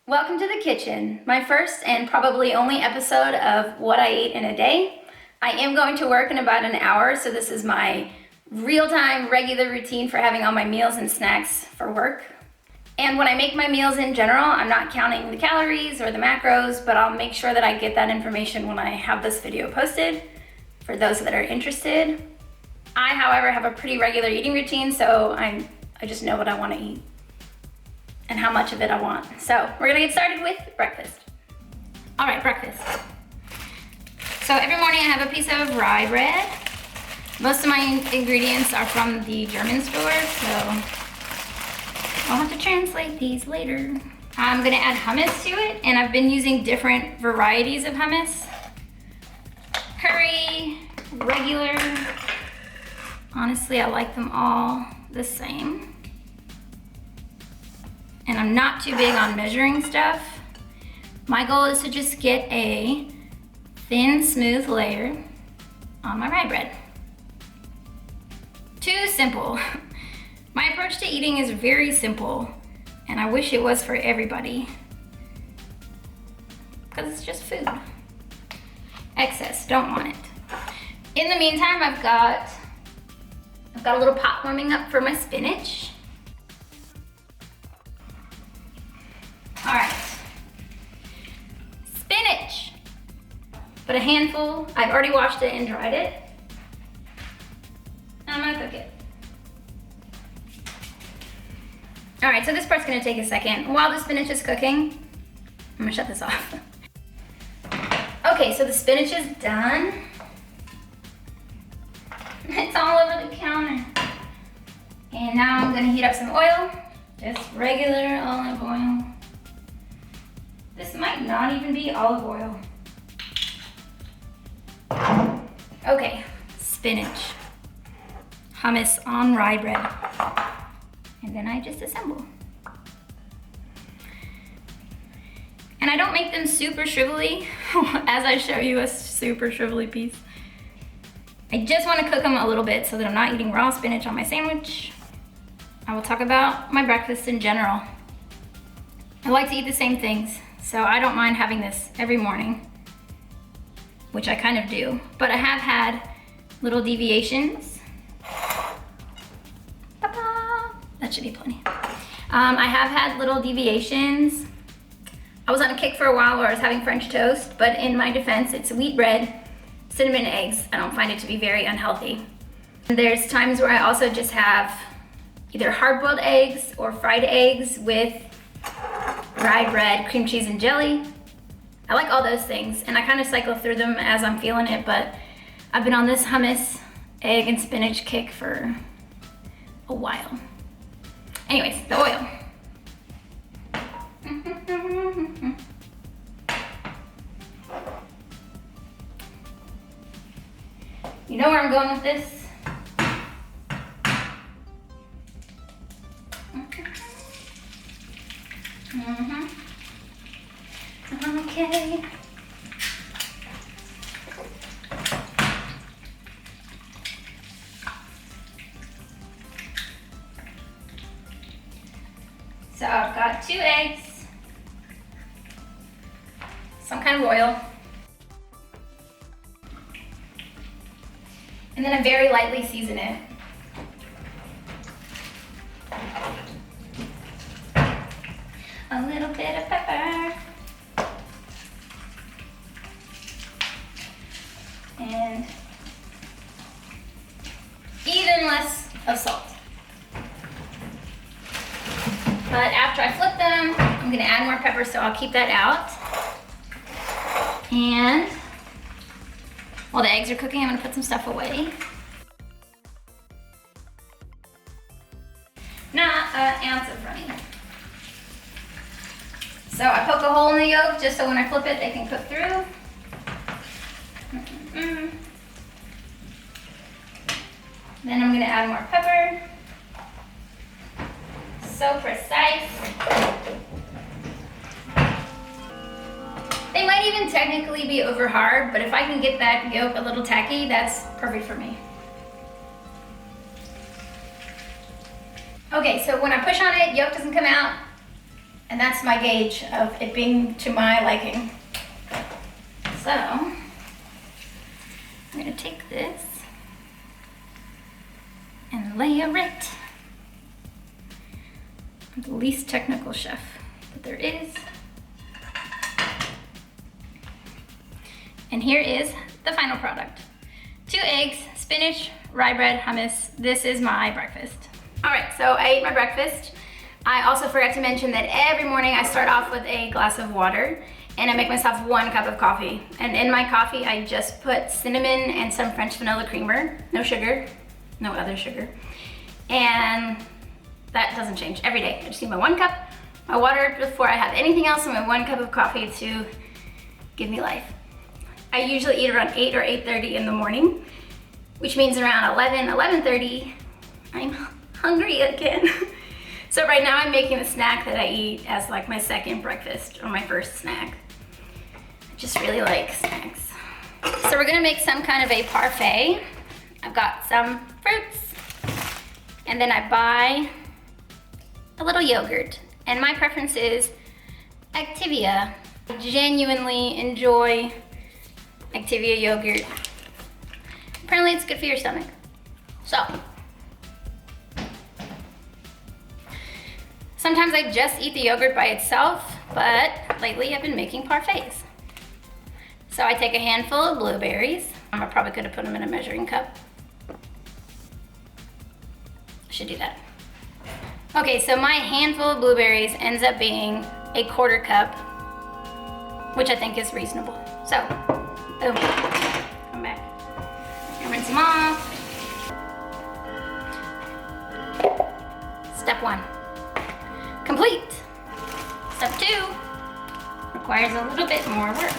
Welcome to the kitchen, my first and probably only episode of what I eat in a day. I am going to work in about an hour, so this is my real-time regular routine for having all my meals and snacks for work. And when I make my meals in general, I'm not counting the calories or the macros, but I'll make sure that I get that information when I have this video posted for those that are interested. I, however, have a pretty regular eating routine, so I just know what I want to eat and how much of it I want. So we're gonna get started with breakfast. All right, breakfast. So every morning I have a piece of rye bread. Most of my ingredients are from the German store, so I'll have to translate these later. I'm gonna add hummus to it, and I've been using different varieties of hummus. Curry, regular. Honestly, I like them all the same. And I'm not too big on measuring stuff. My goal is to just get a thin, smooth layer on my rye bread. Too simple. My approach to eating is very simple, and I wish it was for everybody, because it's just food. Excess, don't want it. In the meantime, I've got a little pot warming up for my spinach. All right, spinach. Put a handful, I've already washed it and dried it. And I'm gonna cook it. All right, so this part's gonna take a second. While the spinach is cooking, I'm gonna shut this off. Okay, so the spinach is done. It's all over the counter. And now I'm gonna heat up some oil, just regular olive oil. This might not even be olive oil. Okay, spinach, hummus on rye bread. And then I just assemble. And I don't make them super shrivelly, as I show you a super shrivelly piece. I just want to cook them a little bit so that I'm not eating raw spinach on my sandwich. I will talk about my breakfast in general. I like to eat the same things, so I don't mind having this every morning, which I kind of do, but I have had little deviations. That should be plenty. I have had little deviations. I was on a kick for a while where I was having French toast, but in my defense, it's wheat bread, cinnamon eggs. I don't find it to be very unhealthy. And there's times where I also just have either hard-boiled eggs or fried eggs with rye bread, cream cheese, and jelly. I like all those things, and I kind of cycle through them as I'm feeling it, but I've been on this hummus, egg, and spinach kick for a while. Anyways, the oil. You know where I'm going with this? Okay. So I've got 2 eggs, some kind of oil, and then I very lightly season it. A little bit of pepper. And even less of salt. But after I flip them, I'm gonna add more pepper, so I'll keep that out. And while the eggs are cooking, I'm gonna put some stuff away. Not an ounce of running. So I poke a hole in the yolk just so when I flip it, they can cook through. Then I'm gonna add more pepper. So precise. They might even technically be over hard, but if I can get that yolk a little tacky, that's perfect for me. Okay, so when I push on it, yolk doesn't come out. And that's my gauge of it being to my liking. So, I'm gonna take this and layer it. I'm the least technical chef that there is. And here is the final product. 2 eggs, spinach, rye bread, hummus. This is my breakfast. All right, so I ate my breakfast. I also forgot to mention that every morning I start off with a glass of water and I make myself 1 cup of coffee. And in my coffee, I just put cinnamon and some French vanilla creamer, no sugar, no other sugar. And that doesn't change every day. I just need my 1 cup, my water before I have anything else, and my 1 cup of coffee to give me life. I usually eat around 8 or 8:30 in the morning, which means around 11, 11:30, I'm hungry again. So right now I'm making a snack that I eat as like my second breakfast or my first snack. I just really like snacks. So we're gonna make some kind of a parfait. I've got some fruits, and then I buy a little yogurt. And my preference is Activia. I genuinely enjoy Activia yogurt. Apparently it's good for your stomach. So, sometimes I just eat the yogurt by itself, but lately I've been making parfaits. So I take a handful of blueberries. I probably could have put them in a measuring cup. I should do that. Okay, so my handful of blueberries ends up being a 1/4 cup, which I think is reasonable. So, boom, come back. And rinse them off. Step 1, complete. Step 2 requires a little bit more work.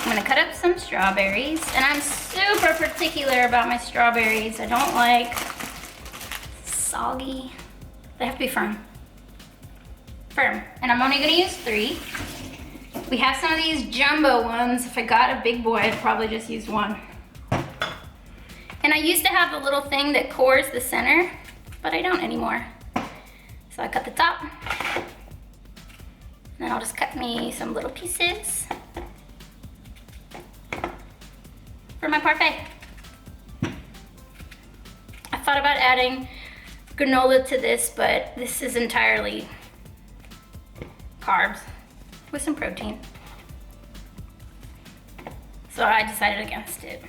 I'm gonna cut up some strawberries, and I'm super particular about my strawberries. I don't like soggy. They have to be firm. Firm. And I'm only gonna use 3. We have some of these jumbo ones. If I got a big boy, I'd probably just use 1. And I used to have the little thing that cores the center, but I don't anymore. So I cut the top. And then I'll just cut me some little pieces for my parfait. I thought about adding granola to this, but this is entirely carbs with some protein. So I decided against it.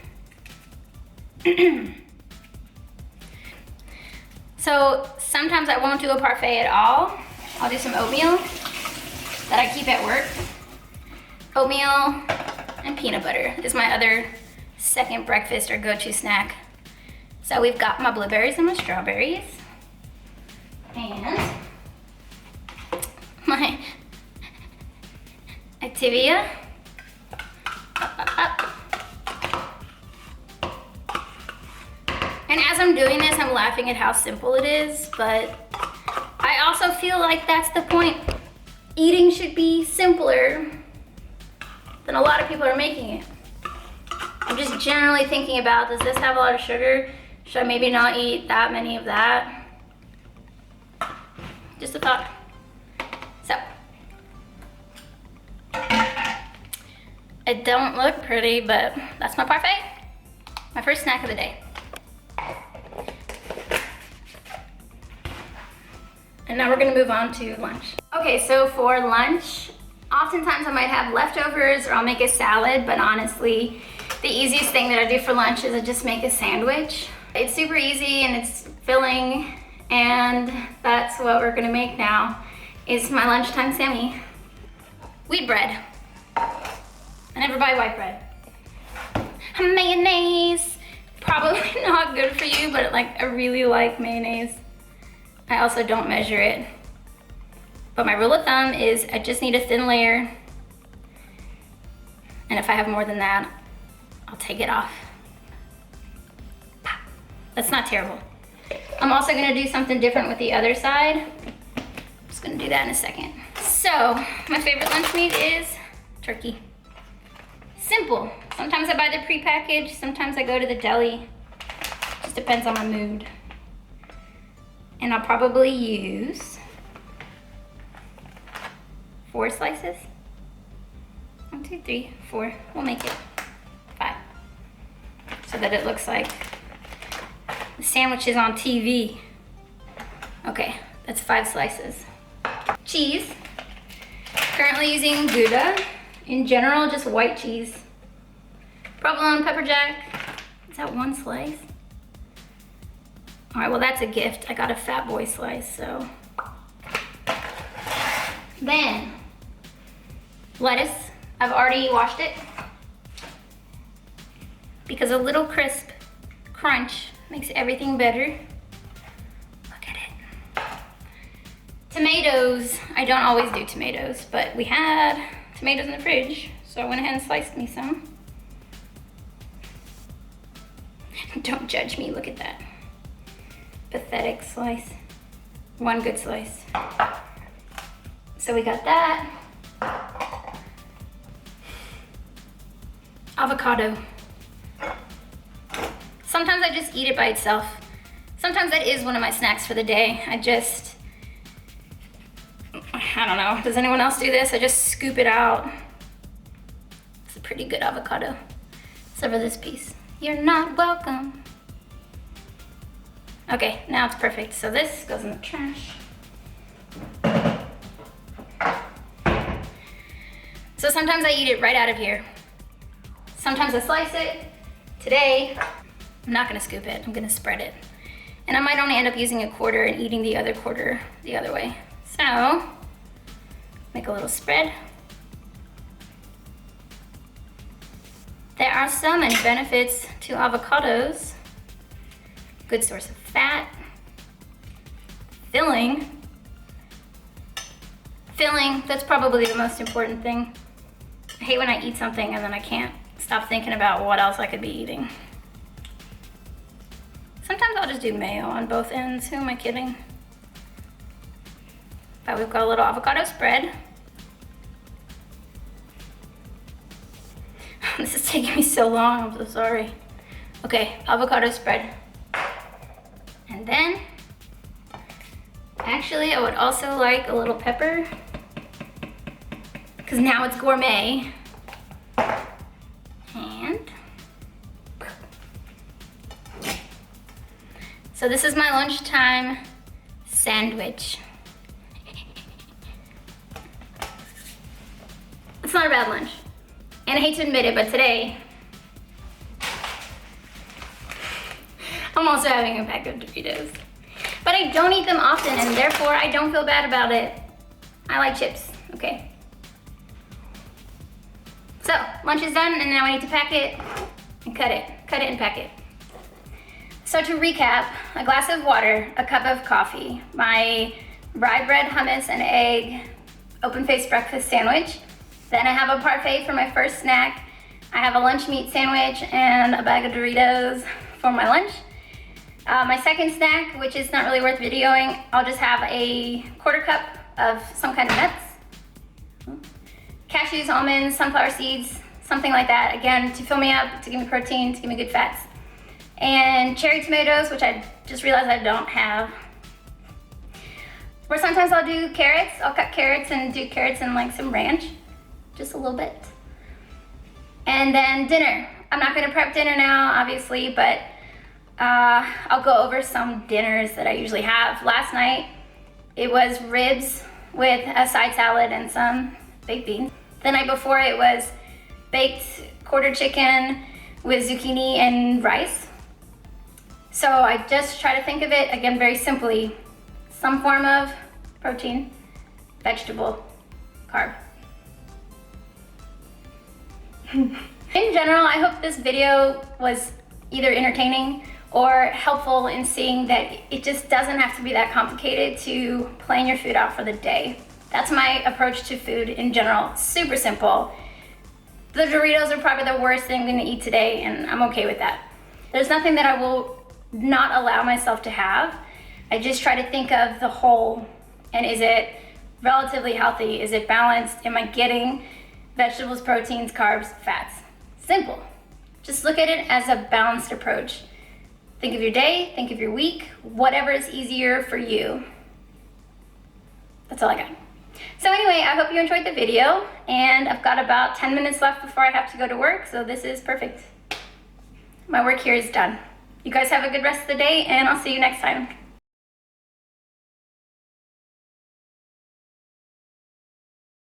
So sometimes I won't do a parfait at all. I'll do some oatmeal that I keep at work. Oatmeal and peanut butter is my other second breakfast or go-to snack. So we've got my blueberries and my strawberries. And my Activia. Up. And as I'm doing this, I'm laughing at how simple it is, but I also feel like that's the point. Eating should be simpler than a lot of people are making it. I'm just generally thinking about, does this have a lot of sugar? Should I maybe not eat that many of that? Just a thought. So, it don't look pretty, but that's my parfait. My first snack of the day. And now we're gonna move on to lunch. Okay, so for lunch, oftentimes I might have leftovers or I'll make a salad, but honestly, the easiest thing that I do for lunch is I just make a sandwich. It's super easy and it's filling, and that's what we're gonna make now, is my lunchtime Sammy. Wheat bread. I never buy white bread. Mayonnaise. Probably not good for you, but like I really like mayonnaise. I also don't measure it. But my rule of thumb is I just need a thin layer. And if I have more than that, I'll take it off. That's not terrible. I'm also gonna do something different with the other side. I'm just gonna do that in a second. So, my favorite lunch meat is turkey. Simple. Sometimes I buy the prepackaged, sometimes I go to the deli. Just depends on my mood. And I'll probably use 4 slices. 1, 2, 3, 4. We'll make it 5. So that it looks like the sandwich is on TV. Okay, that's 5 slices. Cheese. Currently using Gouda. In general, just white cheese. Provolone, pepper jack. Is that 1 slice? All right, well that's a gift. I got a fat boy slice, so. Then, lettuce. I've already washed it because a little crisp crunch makes everything better. Look at it. Tomatoes. I don't always do tomatoes, but we had tomatoes in the fridge, so I went ahead and sliced me some. Don't judge me, look at that. Pathetic slice. 1 good slice. So we got that. Avocado. Sometimes I just eat it by itself. Sometimes that is one of my snacks for the day. I don't know, does anyone else do this? I just scoop it out. It's a pretty good avocado. Except for this piece. You're not welcome. Okay, now it's perfect. So this goes in the trash. So sometimes I eat it right out of here. Sometimes I slice it. Today, I'm not gonna scoop it, I'm gonna spread it. And I might only end up using a quarter and eating the other quarter the other way. So, make a little spread. There are so many benefits to avocados. Good source of fat. Filling. Filling, that's probably the most important thing. I hate when I eat something and then I can't stop thinking about what else I could be eating. Sometimes I'll just do mayo on both ends. Who am I kidding? But we've got a little avocado spread. This is taking me so long, I'm so sorry. Okay, avocado spread. And then, actually I would also like a little pepper, because now it's gourmet. And so this is my lunchtime sandwich. It's not a bad lunch. And I hate to admit it, but today, I'm also having a pack of Doritos. But I don't eat them often, and therefore I don't feel bad about it. I like chips, okay? So, lunch is done, and now I need to pack it and cut it. Cut it and pack it. So to recap, a glass of water, a cup of coffee, my rye bread, hummus, and egg open-faced breakfast sandwich. Then I have a parfait for my first snack. I have a lunch meat sandwich and a bag of Doritos for my lunch. My second snack, which is not really worth videoing, I'll just have a quarter cup of some kind of nuts. Cashews, almonds, sunflower seeds, something like that. Again, to fill me up, to give me protein, to give me good fats. And cherry tomatoes, which I just realized I don't have. Or sometimes I'll do carrots. I'll cut carrots and do carrots and like some ranch. Just a little bit. And then dinner. I'm not gonna prep dinner now, obviously, but I'll go over some dinners that I usually have. Last night, it was ribs with a side salad and some baked beans. The night before, it was baked quarter chicken with zucchini and rice. So I just try to think of it, again, very simply. Some form of protein, vegetable, carb. In general, I hope this video was either entertaining or helpful in seeing that it just doesn't have to be that complicated to plan your food out for the day. That's my approach to food in general. Super simple. The Doritos are probably the worst thing I'm gonna eat today, and I'm okay with that. There's nothing that I will not allow myself to have. I just try to think of the whole, and is it relatively healthy? Is it balanced? Am I getting vegetables, proteins, carbs, fats? Simple. Just look at it as a balanced approach. Think of your day, think of your week, whatever is easier for you. That's all I got. So anyway, I hope you enjoyed the video, and I've got about 10 minutes left before I have to go to work, so this is perfect. My work here is done. You guys have a good rest of the day, and I'll see you next time.